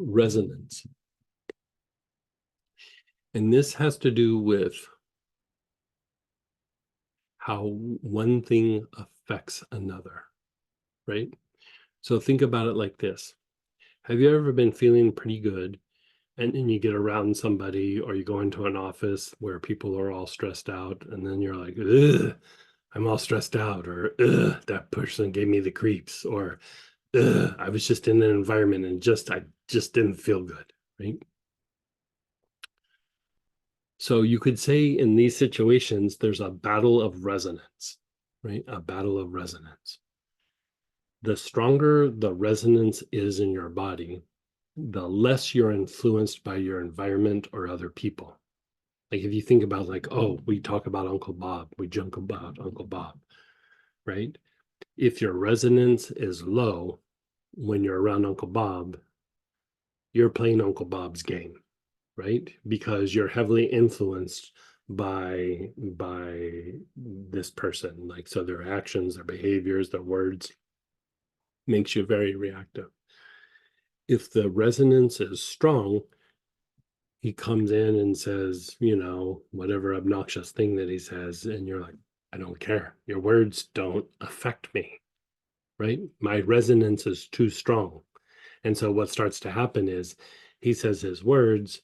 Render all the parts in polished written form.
resonance. And this has to do with how one thing affects another, right? So think about it like this. Have you ever been feeling pretty good and then you get around somebody or you go into an office where people are all stressed out and then you're like, ugh, I'm all stressed out, or ugh, that person gave me the creeps, or ugh, I was just in an environment and I just didn't feel good, right? So you could say in these situations, there's a battle of resonance, right? A battle of resonance. The stronger the resonance is in your body, the less you're influenced by your environment or other people. Like if you think about like, oh, we talk about Uncle Bob, we joke about Uncle Bob, right? If your resonance is low when you're around Uncle Bob, you're playing Uncle Bob's game, right? Because you're heavily influenced by this person. Like so their actions, their behaviors, their words makes you very reactive. If the resonance is strong, he comes in and says, whatever obnoxious thing that he says, and you're like, I don't care. Your words don't affect me, right? My resonance is too strong. And so what starts to happen is he says his words,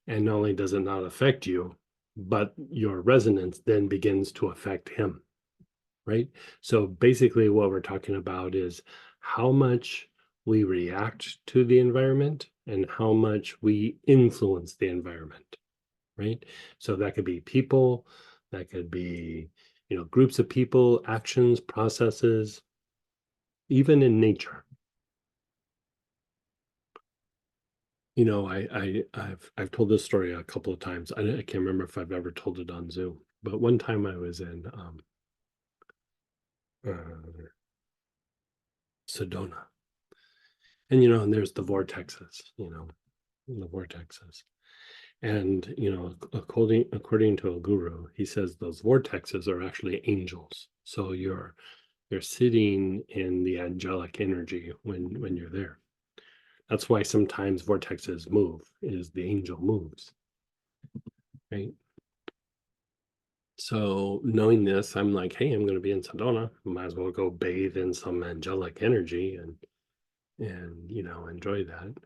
and not only does it not affect you, but your resonance then begins to affect him, right? So basically, what we're talking about is how much we react to the environment and how much we influence the environment, right? So that could be people, that could be, groups of people, actions, processes, even in nature. I've told this story a couple of times. I can't remember if I've ever told it on Zoom, but one time I was in uh, Sedona, and there's the vortexes, the vortexes, and according to a guru, he says those vortexes are actually angels. So you're sitting in the angelic energy when you're there. That's why sometimes vortexes move, is the angel moves, right? So knowing this, I'm like, hey, I'm going to be in Sedona. Might as well go bathe in some angelic energy and enjoy that.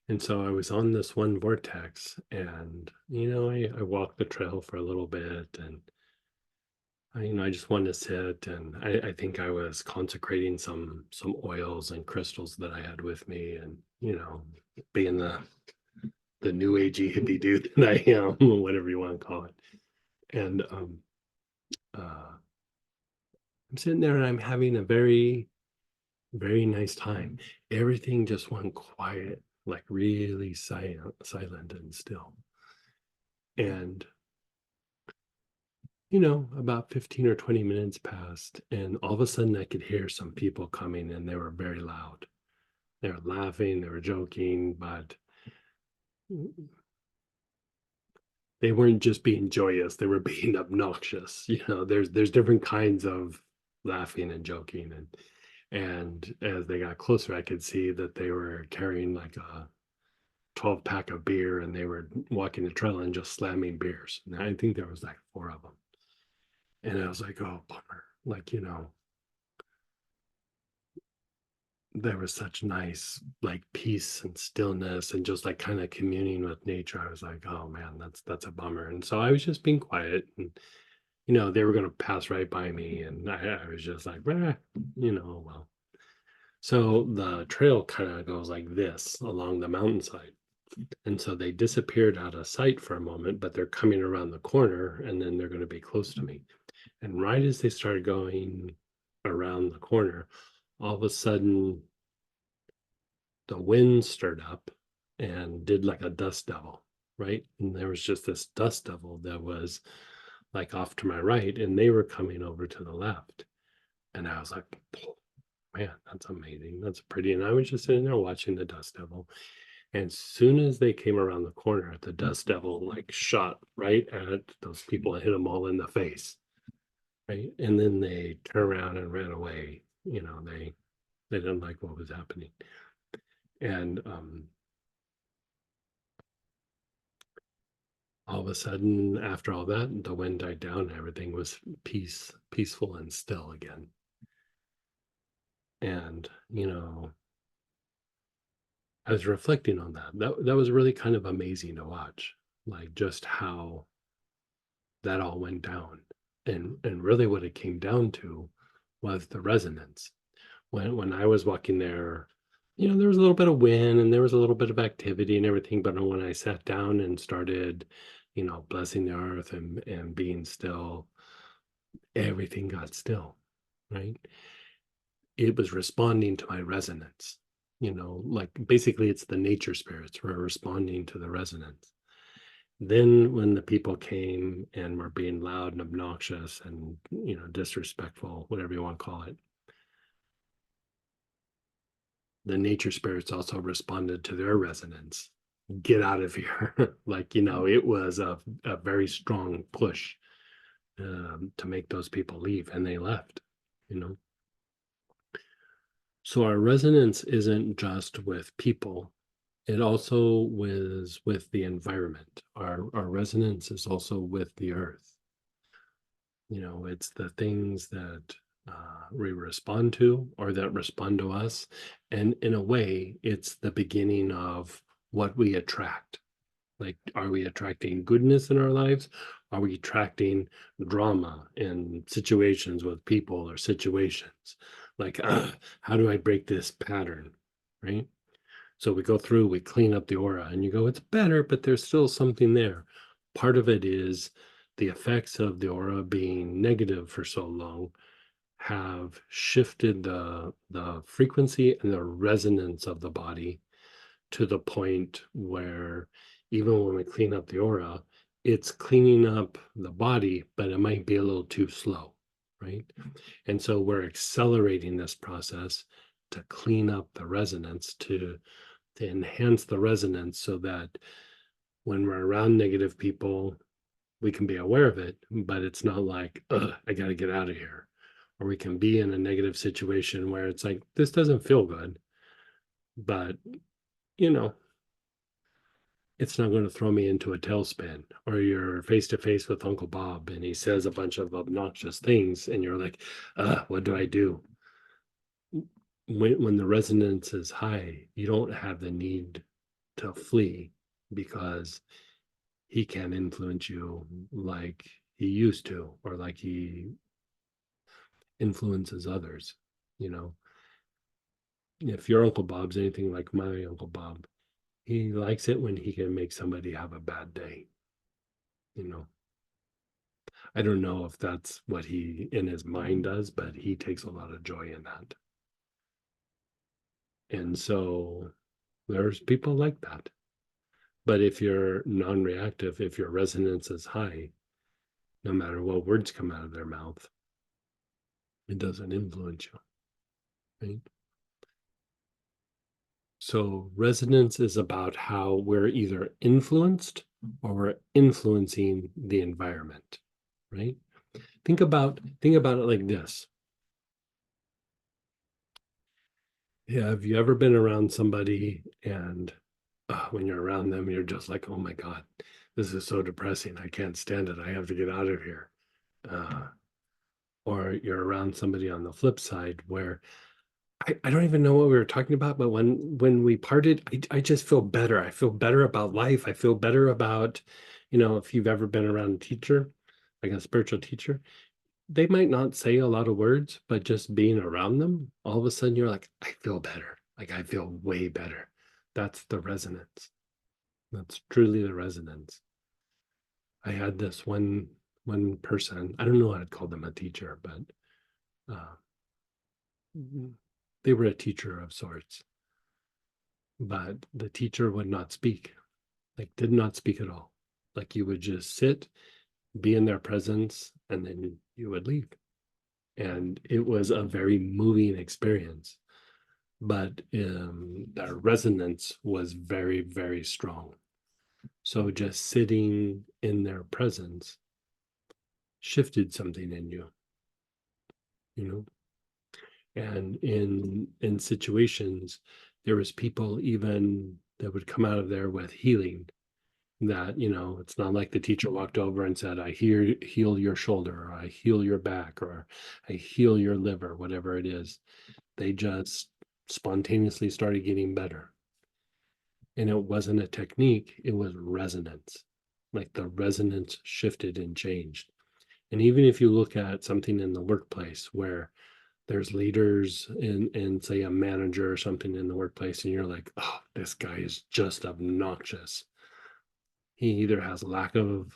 And so I was on this one vortex, and I walked the trail for a little bit, and I just wanted to sit, and I think I was consecrating some oils and crystals that I had with me, and being the new agey hippie dude that I am, whatever you want to call it. And uh I'm sitting there and I'm having a very, very nice time. Everything just went quiet, like really silent and still. And, about 15 or 20 minutes passed, and all of a sudden I could hear some people coming, and they were very loud. They were laughing, they were joking, but they weren't just being joyous, they were being obnoxious. There's different kinds of laughing and joking, and as they got closer I could see that they were carrying like a 12 pack of beer, and they were walking the trail and just slamming beers, and I think there was like four of them. And I was like, oh bummer, like there was such nice like peace and stillness and just like kind of communing with nature. I was like, oh man, that's a bummer. And so I was just being quiet, and they were going to pass right by me, and I was just like, well. So the trail kind of goes like this along the mountainside. And so they disappeared out of sight for a moment, but they're coming around the corner and then they're going to be close to me. And right as they started going around the corner, all of a sudden the wind stirred up and did like a dust devil, right? And there was just this dust devil that was like off to my right, and they were coming over to the left. And I was like, man, that's amazing. That's pretty. And I was just sitting there watching the dust devil. And as soon as they came around the corner, the dust devil like shot right at those people and hit them all in the face. Right. And then they turned around and ran away. They didn't like what was happening. And all of a sudden, after all that, the wind died down, and everything was peaceful and still again. And, I was reflecting on that. That was really kind of amazing to watch, like just how that all went down. And really what it came down to was the resonance. When I was walking there, there was a little bit of wind and there was a little bit of activity and everything. But when I sat down and started, blessing the earth and being still, everything got still, right? It was responding to my resonance. Like basically it's the nature spirits were responding to the resonance. Then when the people came and were being loud and obnoxious and, disrespectful, whatever you want to call it, the nature spirits also responded to their resonance. Get out of here. Like, it was a very strong push to make those people leave, and they left, you know. So our resonance isn't just with people, it also was with the environment. Our resonance is also with the earth. It's the things that we respond to or that respond to us. And in a way, it's the beginning of what we attract. Like, are we attracting goodness in our lives? Are we attracting drama in situations with people or situations? Like, how do I break this pattern? Right. So we go through, we clean up the aura, and you go, it's better, but there's still something there. Part of it is the effects of the aura being negative for so long have shifted the frequency and the resonance of the body to the point where even when we clean up the aura, it's cleaning up the body, but it might be a little too slow, right? And so we're accelerating this process to clean up the resonance, to enhance the resonance so that when we're around negative people, we can be aware of it, but it's not like, I got to get out of here. Or we can be in a negative situation where it's like, this doesn't feel good, but, you know, it's not going to throw me into a tailspin. Or you're face to face with Uncle Bob and he says a bunch of obnoxious things, and you're like, what do I do? When the resonance is high, you don't have the need to flee because he can influence you like he used to, or like he influences others. You know, if your Uncle Bob's anything like my Uncle Bob, he likes it when he can make somebody have a bad day. You know, I don't know if that's what he in his mind does, but he takes a lot of joy in that. And so there's people like that. But if you're non reactive, if your resonance is high, no matter what words come out of their mouth, it doesn't influence you, right? So resonance is about how we're either influenced or we're influencing the environment, right? Think about it like this. Yeah, have you ever been around somebody and when you're around them, you're just like, oh my God, this is so depressing. I can't stand it. I have to get out of here. Uh, or you're around somebody on the flip side where I don't even know what we were talking about, but when we parted, I just feel better. I feel better about life. I feel better about, if you've ever been around a teacher, like a spiritual teacher, they might not say a lot of words, but just being around them, all of a sudden you're like, I feel better. Like I feel way better. That's the resonance. That's truly the resonance. I had this one person, I don't know, I'd call them a teacher, but uh, they were a teacher of sorts, but the teacher would not speak, like did not speak at all. Like you would just sit, be in their presence, and then you would leave. And it was a very moving experience, but the resonance was very, very strong. So just sitting in their presence shifted something in you, you know. And in situations, There was people even that would come out of there with healing, that, it's not like the teacher walked over and said, heal your shoulder, or I heal your back, or I heal your liver, whatever it is. They just spontaneously started getting better. And it wasn't a technique, it was resonance. Like the resonance shifted and changed. And even if you look at something in the workplace where there's leaders and say a manager or something in the workplace, and you're like, oh, this guy is just obnoxious. He either has lack of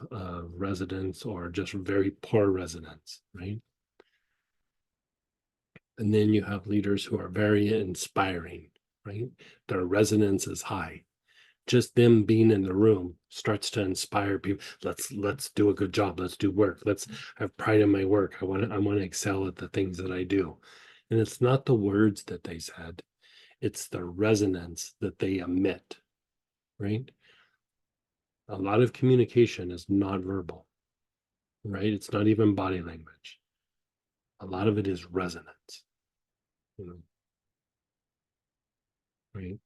resonance or just very poor resonance, right? And then you have leaders who are very inspiring, right? Their resonance is high. Just them being in the room starts to inspire people. Let's do a good job. Let's do work. Let's have pride in my work. I want to excel at the things that I do. And it's not the words that they said, it's the resonance that they emit, right? A lot of communication is nonverbal, right? It's not even body language. A lot of it is resonance, you know, right?